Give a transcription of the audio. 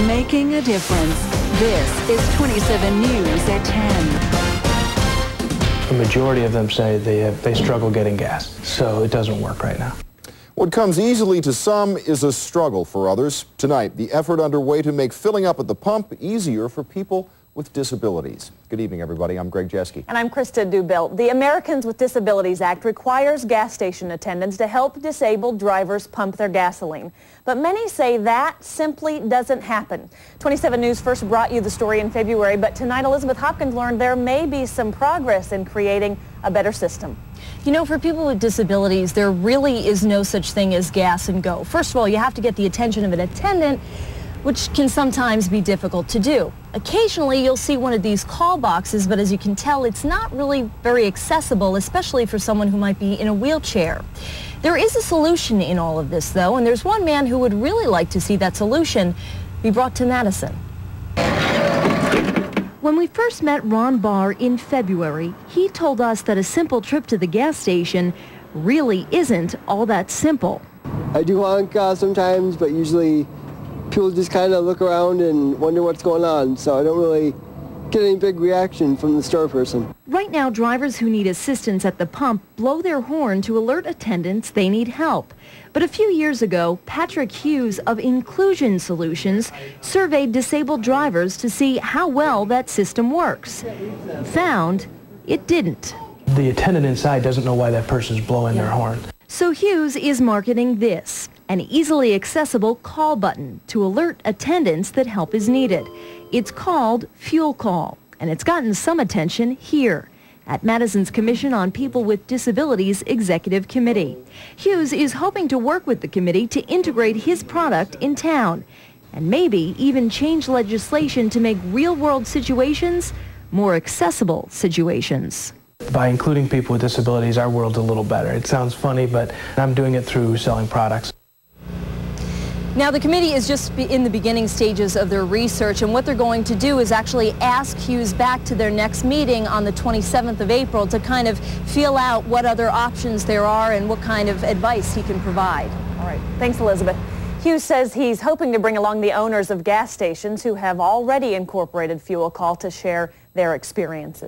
Making a difference. This is 27 News at 10. The majority of them say they struggle getting gas, so it doesn't work right now. What comes easily to some is a struggle for others. Tonight, the effort underway to make filling up at the pump easier for people with disabilities. Good evening, everybody. I'm Greg Jeske. And I'm Krista Dubill. The Americans with Disabilities Act requires gas station attendants to help disabled drivers pump their gasoline. But many say that simply doesn't happen. 27 News first brought you the story in February, but tonight Elizabeth Hopkins learned there may be some progress in creating a better system. You know, for people with disabilities, there really is no such thing as gas and go. First of all, you have to get the attention of an attendant, which can sometimes be difficult to do. Occasionally, you'll see one of these call boxes, but as you can tell, it's not really very accessible, especially for someone who might be in a wheelchair. There is a solution in all of this, though, and there's one man who would really like to see that solution be brought to Madison. When we first met Ron Barr in February, he told us that a simple trip to the gas station really isn't all that simple. I do honk sometimes, but usually people just kind of look around and wonder what's going on, so I don't really get any big reaction from the store person. Right now, drivers who need assistance at the pump blow their horn to alert attendants they need help. But a few years ago, Patrick Hughes of Inclusion Solutions surveyed disabled drivers to see how well that system works. Found it didn't. The attendant inside doesn't know why that person's blowing their horn. So Hughes is marketing this, an easily accessible call button to alert attendants that help is needed. It's called Fuel Call, and it's gotten some attention here at Madison's Commission on People with Disabilities Executive Committee. Hughes is hoping to work with the committee to integrate his product in town and maybe even change legislation to make real-world situations more accessible situations. By including people with disabilities, our world's a little better. It sounds funny, but I'm doing it through selling products. Now, the committee is just in the beginning stages of their research, and what they're going to do is actually ask Hughes back to their next meeting on the 27th of April to kind of feel out what other options there are and what kind of advice he can provide. All right. Thanks, Elizabeth. Hughes says he's hoping to bring along the owners of gas stations who have already incorporated Fuel Call to share their experiences.